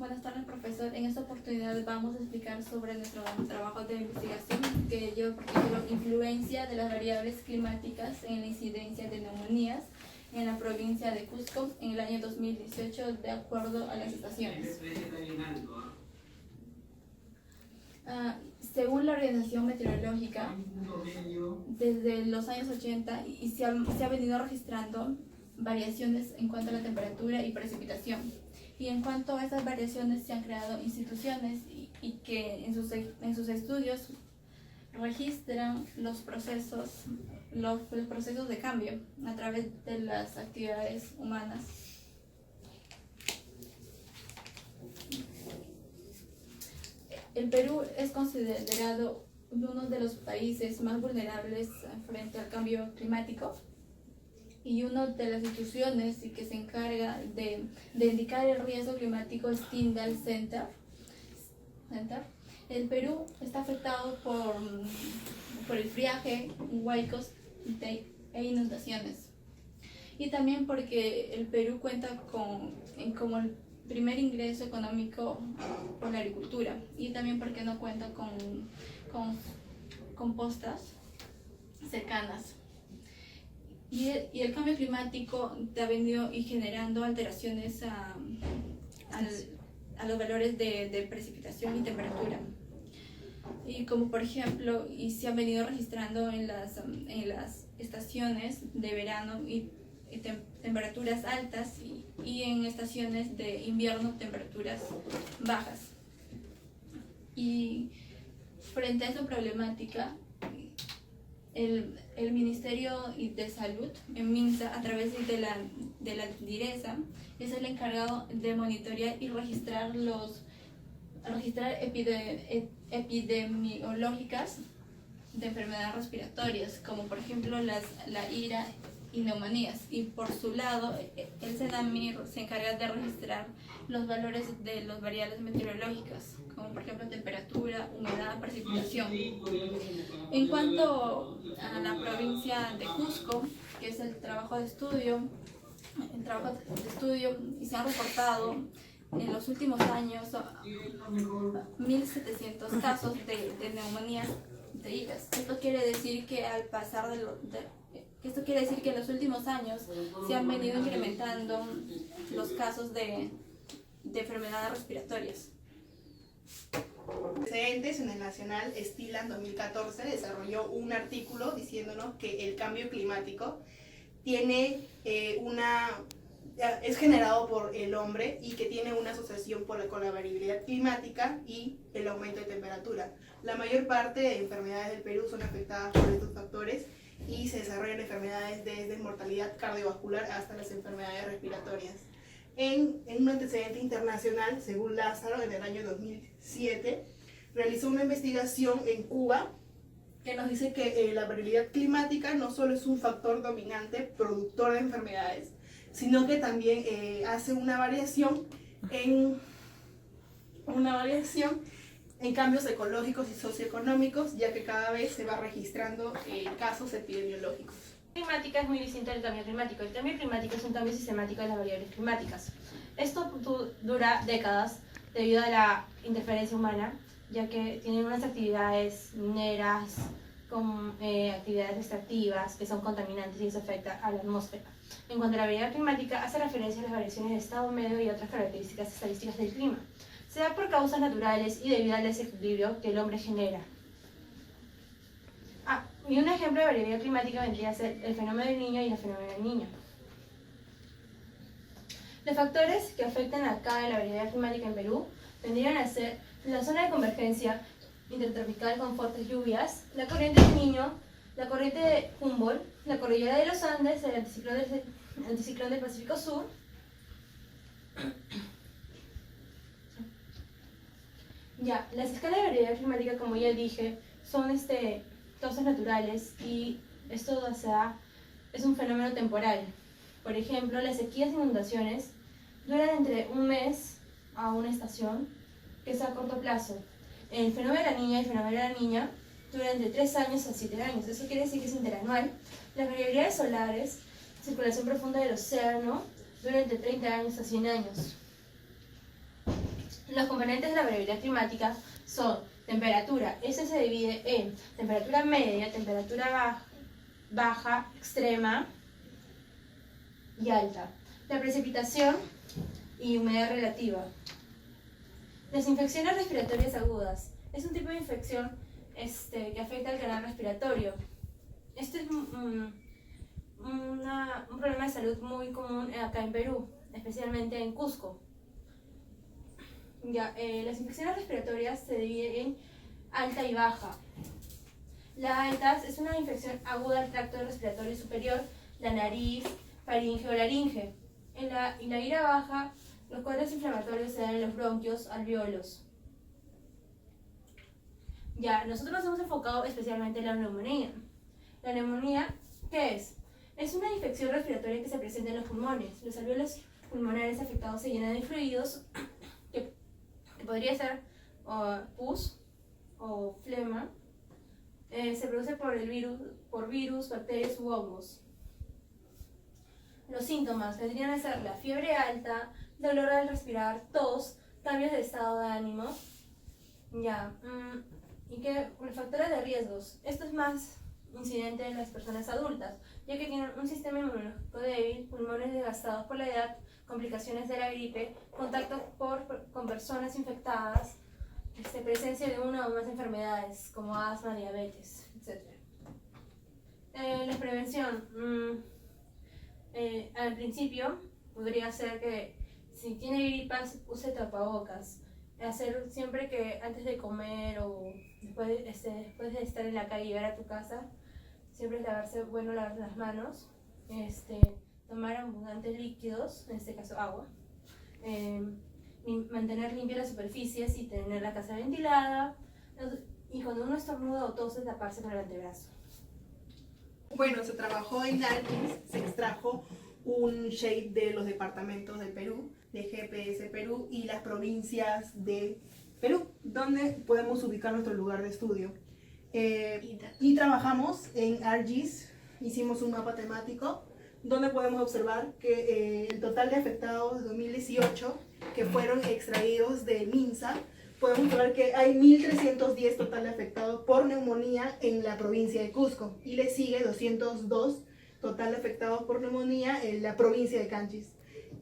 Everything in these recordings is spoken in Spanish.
Buenas tardes, profesor. En esta oportunidad vamos a explicar sobre nuestro trabajo de investigación que lleva por título Influencia de las variables climáticas en la incidencia de neumonías en la provincia de Cusco en el año 2018 de acuerdo a las estaciones. Según la Organización Meteorológica, desde los años 80 se ha venido registrando variaciones en cuanto a la temperatura y precipitación. Y en cuanto a esas variaciones se han creado instituciones y que en sus estudios registran los procesos de cambio a través de las actividades humanas. El Perú es considerado uno de los países más vulnerables frente al cambio climático y una de las instituciones que se encarga de indicar el riesgo climático es Tyndall Center. El Perú está afectado por el friaje, huaicos e inundaciones. Y también porque el Perú cuenta como el primer ingreso económico por la agricultura, y también porque no cuenta con costas cercanas. Y el cambio climático ha venido generando alteraciones a los valores de precipitación y temperatura. Y como por ejemplo, se han venido registrando en las estaciones de verano y temperaturas altas y en estaciones de invierno temperaturas bajas. Y frente a esa problemática, el Ministerio de Salud, en MINSA, a través de la DIRESA, es el encargado de monitorear y registrar epidemiológicas de enfermedades respiratorias, como por ejemplo la IRA y neumonías. Y por su lado, el CENAMI se encarga de registrar los valores de las variables meteorológicas, como por ejemplo temperatura, humedad, precipitación. En cuanto a la provincia de Cusco, que es el trabajo de estudio, y se han reportado en los últimos años 1.700 casos de neumonías de hígados. Esto quiere decir que en los últimos años se han venido incrementando los casos de enfermedades respiratorias. Antecedentes en el Nacional Estilan 2014 desarrolló un artículo diciéndonos que el cambio climático es generado por el hombre y que tiene una asociación con la variabilidad climática y el aumento de temperatura. La mayor parte de enfermedades del Perú son afectadas por estos factores y se desarrollan enfermedades desde mortalidad cardiovascular hasta las enfermedades respiratorias. En un antecedente internacional, según Lázaro, en el año 2007, realizó una investigación en Cuba que nos dice que la variabilidad climática no solo es un factor dominante productor de enfermedades, sino que también hace una variación en cambios ecológicos y socioeconómicos, ya que cada vez se va registrando casos epidemiológicos. Climática es muy distinta del cambio climático. El cambio climático es un cambio sistemático de las variables climáticas. Esto dura décadas debido a la interferencia humana, ya que tienen unas actividades mineras, con actividades extractivas que son contaminantes y eso afecta a la atmósfera. En cuanto a la variabilidad climática, hace referencia a las variaciones de estado medio y otras características estadísticas del clima. Se da por causas naturales y debido al desequilibrio que el hombre genera. Y un ejemplo de variabilidad climática vendría a ser el fenómeno del niño y el fenómeno del niño. Los factores que afectan a la variabilidad climática en Perú vendrían a ser la zona de convergencia intertropical con fuertes lluvias, la corriente del Niño, la corriente de Humboldt, la cordillera de los Andes, el anticiclón del Pacífico Sur, las escalas de variabilidad climática, como ya dije, son causas naturales y esto es un fenómeno temporal. Por ejemplo, las sequías e inundaciones duran entre un mes a una estación, que es a corto plazo. El fenómeno de la niña y el fenómeno de la niña duran entre 3 años a 7 años. Eso quiere decir que es interanual. Las variabilidades solares, circulación profunda del océano, duran entre 30 años a 100 años. Los componentes de la variabilidad climática son temperatura. Este se divide en temperatura media, temperatura baja, extrema y alta. La precipitación y humedad relativa. Las infecciones respiratorias agudas. Es un tipo de infección que afecta al canal respiratorio. Este es un problema de salud muy común acá en Perú, especialmente en Cusco. Las infecciones respiratorias se dividen en alta y baja. La alta es una infección aguda del tracto respiratorio superior, la nariz, faringe o laringe. Y la ira baja, los cuadros inflamatorios se dan en los bronquios, alveolos. Nosotros nos hemos enfocado especialmente en la neumonía. La neumonía, ¿qué es? Es una infección respiratoria que se presenta en los pulmones. Los alveolos pulmonares afectados se llenan de fluidos que podría ser pus o flema. Se produce por virus, bacterias u hongos. Los síntomas vendrían a ser la fiebre alta, dolor al respirar, tos, cambios de estado de ánimo. Y que los factores de riesgos. Esto es más incidente en las personas adultas, ya que tienen un sistema inmunológico débil, pulmones desgastados por la edad, complicaciones de la gripe, contacto con personas infectadas, presencia de una o más enfermedades como asma, diabetes, etc. La prevención. Al principio podría ser que si tiene gripas use tapabocas. Hacer siempre que antes de comer o después de estar en la calle y llegar a tu casa, siempre es lavarse las manos, tomar abundantes líquidos, en este caso agua, mantener limpias las superficies y tener la casa ventilada, y cuando uno estornuda o tose, taparse con el antebrazo. Bueno, se trabajó en ARGIS, se extrajo un shape de los departamentos del Perú, de GPS Perú y las provincias de Perú, donde podemos ubicar nuestro lugar de estudio. Y trabajamos en ARGIS, hicimos un mapa temático, donde podemos observar que el total de afectados de 2018, que fueron extraídos de MINSA, podemos ver que hay 1.310 total afectados por neumonía en la provincia de Cusco, y le sigue 202 total afectados por neumonía en la provincia de Canchis.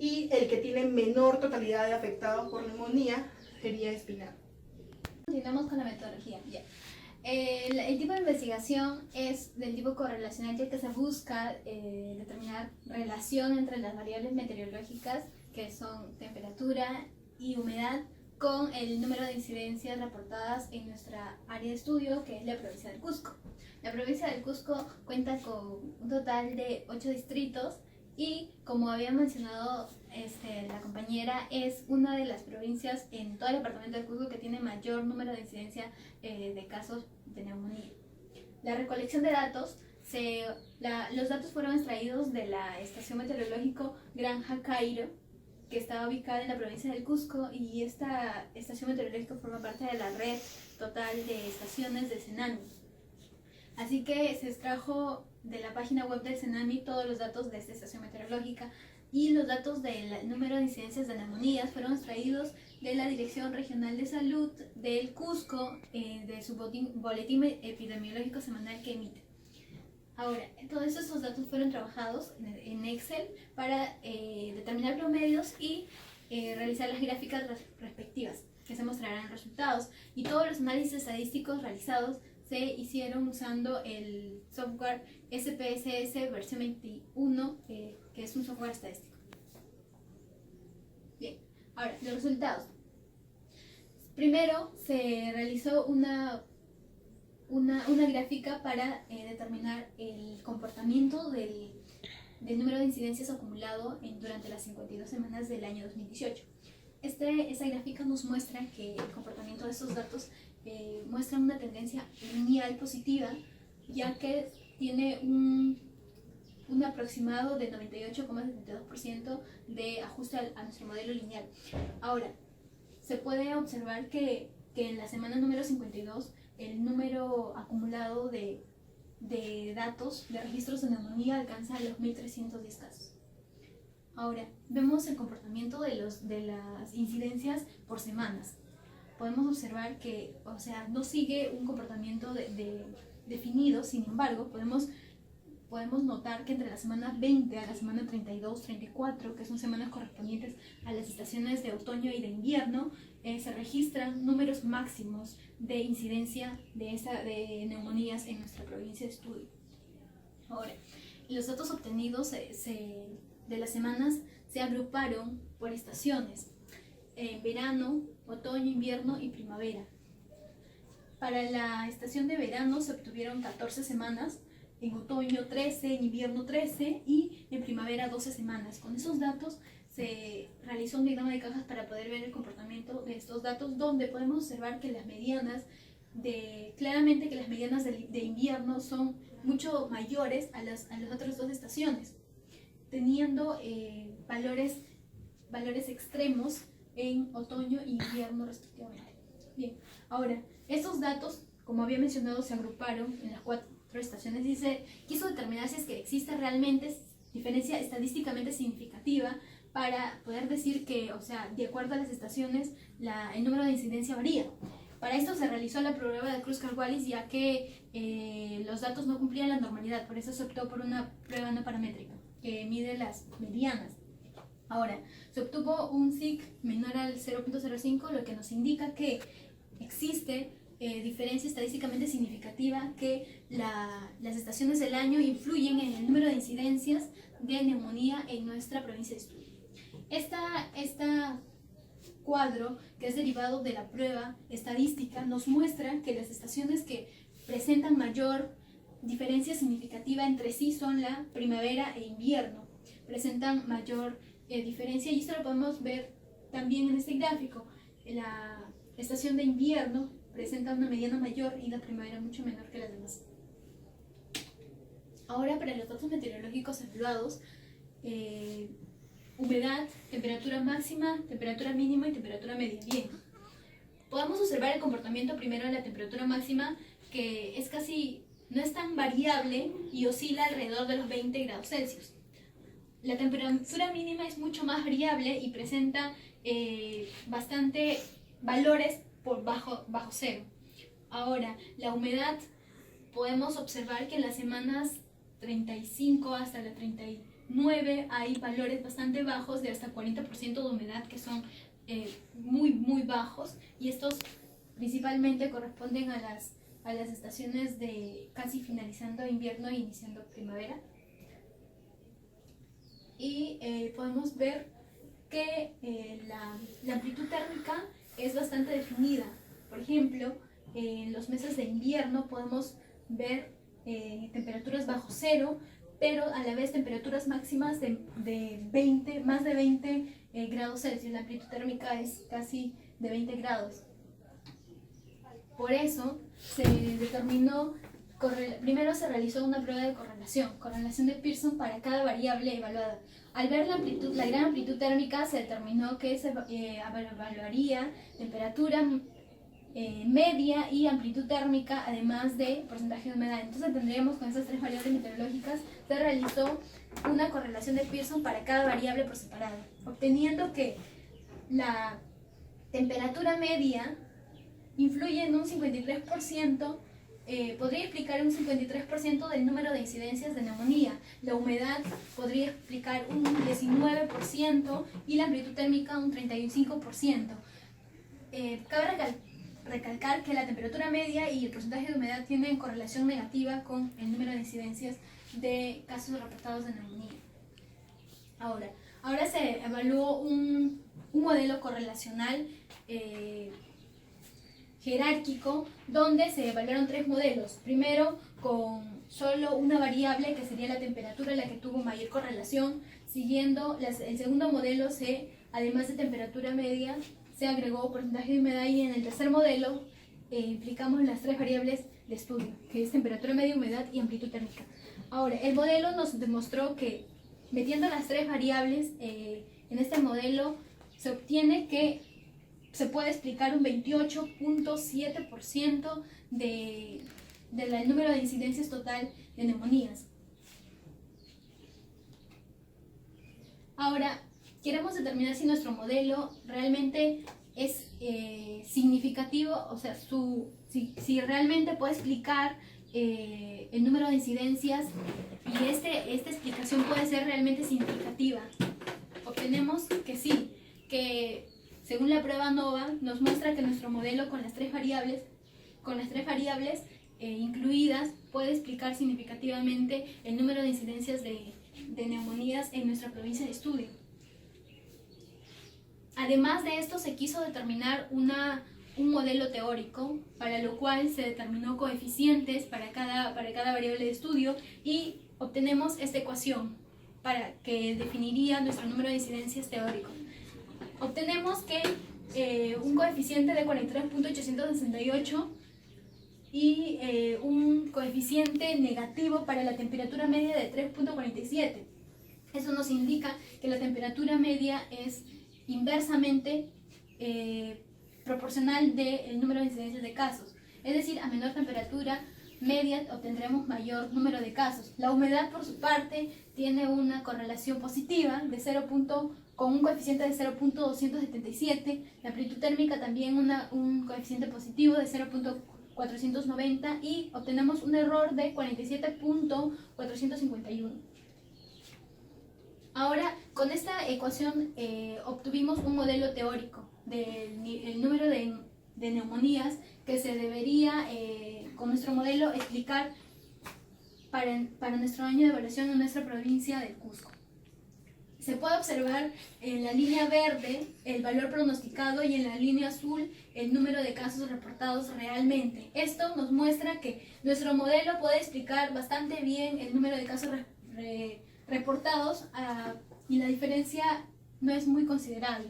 Y el que tiene menor totalidad de afectados por neumonía sería Espinar. Continuamos con la metodología. El tipo de investigación es del tipo correlacional, ya que se busca determinar relación entre las variables meteorológicas, que son temperatura y humedad, con el número de incidencias reportadas en nuestra área de estudio, que es la provincia del Cusco. La provincia del Cusco cuenta con un total de 8 distritos y, como había mencionado la compañera, es una de las provincias en todo el departamento del Cusco que tiene mayor número de incidencia de casos de neumonía. La recolección de datos, los datos fueron extraídos de la estación meteorológica Granja Cairo, que está ubicada en la provincia del Cusco, y esta estación meteorológica forma parte de la red total de estaciones de Cenami. Así que se extrajo de la página web del Cenami todos los datos de esta estación meteorológica, y los datos del número de incidencias de neumonías fueron extraídos de la Dirección Regional de Salud del Cusco, de su boletín epidemiológico semanal que emite. Ahora, todos estos datos fueron trabajados en Excel para determinar promedios y realizar las gráficas respectivas, que se mostrarán en resultados. Y todos los análisis estadísticos realizados se hicieron usando el software SPSS versión 21, que es un software estadístico. Bien, ahora, los resultados. Primero se realizó una gráfica para determinar el comportamiento del número de incidencias acumulado durante las 52 semanas del año 2018. Esta gráfica nos muestra que el comportamiento de estos datos muestra una tendencia lineal positiva, ya que tiene un aproximado de 98,72% de ajuste a nuestro modelo lineal. Ahora, se puede observar que en la semana número 52 el número acumulado de datos, de registros de neumonía, alcanza los 1.310 casos. Ahora, vemos el comportamiento de las incidencias por semanas. Podemos observar que, o sea, no sigue un comportamiento definido, sin embargo, podemos notar que entre la semana 20 a la semana 32, 34, que son semanas correspondientes a las estaciones de otoño y de invierno, se registran números máximos de incidencia de neumonías en nuestra provincia de estudio. Ahora, los datos obtenidos de las semanas se agruparon por estaciones: verano, otoño, invierno y primavera. Para la estación de verano se obtuvieron 14 semanas, en otoño 13, en invierno 13 y en primavera 12 semanas. Con esos datos se realizó un diagrama de cajas para poder ver el comportamiento de estos datos, donde podemos observar que las medianas claramente que las medianas de invierno son mucho mayores a las otras dos estaciones, teniendo valores extremos en otoño e invierno respectivamente. Bien, ahora, estos datos, como había mencionado, se agruparon en las 4 estaciones y se quiso determinar si es que existe realmente diferencia estadísticamente significativa para poder decir que, o sea, de acuerdo a las estaciones, el número de incidencia varía. Para esto se realizó la prueba de Kruskal-Wallis, ya que los datos no cumplían la normalidad, por eso se optó por una prueba no paramétrica que mide las medianas. Ahora, se obtuvo un SIC menor al 0.05, lo que nos indica que existe diferencia estadísticamente significativa, que las estaciones del año influyen en el número de incidencias de neumonía en nuestra provincia de estudio. Esta cuadro, que es derivado de la prueba estadística, nos muestra que las estaciones que presentan mayor diferencia significativa entre sí son la primavera e invierno. Presentan mayor diferencia, y esto lo podemos ver también en este gráfico. La estación de invierno presenta una mediana mayor y la primavera mucho menor que las demás. Ahora, para los datos meteorológicos evaluados, humedad, temperatura máxima, temperatura mínima y temperatura media. Bien, podemos observar el comportamiento primero de la temperatura máxima, que no es tan variable y oscila alrededor de los 20 grados Celsius. La temperatura mínima es mucho más variable y presenta bastante valores por bajo cero. Ahora, la humedad, podemos observar que en las semanas 35 hasta la 39 hay valores bastante bajos, de hasta 40% de humedad, que son muy, muy bajos, y estos principalmente corresponden a las estaciones de casi finalizando invierno e iniciando primavera. Y podemos ver que la amplitud térmica es bastante definida. Por ejemplo, en los meses de invierno podemos ver temperaturas bajo cero, pero a la vez temperaturas máximas de más de 20 grados Celsius. La amplitud térmica es casi de 20 grados. Por eso se determinó, primero se realizó una prueba de correlación de Pearson para cada variable evaluada. Al ver la gran amplitud térmica, se determinó que se evaluaría temperatura media y amplitud térmica, además de porcentaje de humedad. Entonces tendríamos, con esas 3 variables meteorológicas, se realizó una correlación de Pearson para cada variable por separado, obteniendo que la temperatura media influye en un 53%, podría explicar un 53% del número de incidencias de neumonía. La humedad podría explicar un 19% y la amplitud térmica un 35%. Cabe recalcar que la temperatura media y el porcentaje de humedad tienen correlación negativa con el número de incidencias de casos reportados de neumonía. Ahora se evaluó un modelo correlacional jerárquico, donde se evaluaron 3 modelos. Primero, con solo una variable, que sería la temperatura, la que tuvo mayor correlación. Siguiendo el segundo modelo, además de temperatura media, se agregó porcentaje de humedad, y en el tercer modelo implicamos las 3 variables de estudio, que es temperatura media, humedad y amplitud térmica. Ahora, el modelo nos demostró que metiendo las 3 variables en este modelo se obtiene que se puede explicar un 28.7% del número de incidencias total de neumonías. Ahora, queremos determinar si nuestro modelo realmente es significativo, o sea, si realmente puede explicar el número de incidencias y esta explicación puede ser realmente significativa. Obtenemos que sí, que según la prueba NOVA nos muestra que nuestro modelo con las tres variables incluidas puede explicar significativamente el número de incidencias de neumonías en nuestra provincia de estudio. Además de esto, se quiso determinar un modelo teórico, para lo cual se determinó coeficientes para cada variable de estudio y obtenemos esta ecuación que definiría nuestro número de incidencias teóricos. Obtenemos que un coeficiente de 43.868 y un coeficiente negativo para la temperatura media de 3.47. Eso nos indica que la temperatura media es inversamente proporcional del número de incidencias de casos. Es decir, a menor temperatura media obtendremos mayor número de casos. La humedad, por su parte, tiene una correlación positiva de con un coeficiente de 0.277. La amplitud térmica también un coeficiente positivo de 0.490 y obtenemos un error de 47.451. Ahora, con esta ecuación obtuvimos un modelo teórico del número de neumonías que se debería, con nuestro modelo, explicar para nuestro año de evaluación en nuestra provincia del Cusco. Se puede observar en la línea verde el valor pronosticado y en la línea azul el número de casos reportados realmente. Esto nos muestra que nuestro modelo puede explicar bastante bien el número de casos reportados y la diferencia no es muy considerable.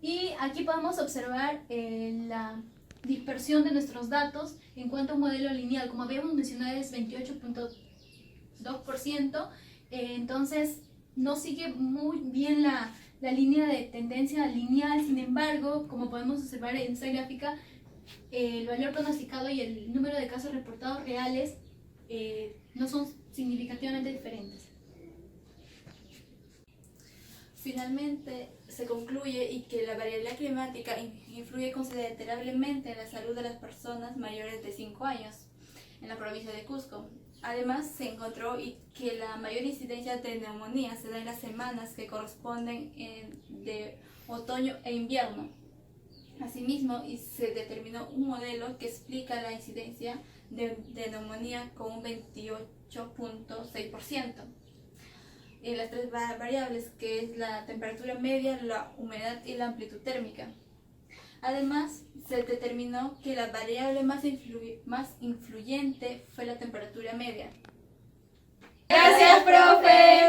Y aquí podemos observar la dispersión de nuestros datos en cuanto a un modelo lineal. Como habíamos mencionado, es 28.2%, entonces no sigue muy bien la línea de tendencia lineal. Sin embargo, como podemos observar en esta gráfica, el valor pronosticado y el número de casos reportados reales no son significativamente diferentes. Finalmente, se concluye y que la variabilidad climática influye considerablemente en la salud de las personas mayores de 5 años en la provincia de Cusco. Además, se encontró que la mayor incidencia de neumonía se da en las semanas que corresponden de otoño e invierno. Asimismo, se determinó un modelo que explica la incidencia de neumonía con un 28.6%. Las tres variables, que es la temperatura media, la humedad y la amplitud térmica. Además, se determinó que la variable más influyente fue la temperatura media. ¡Gracias, profe!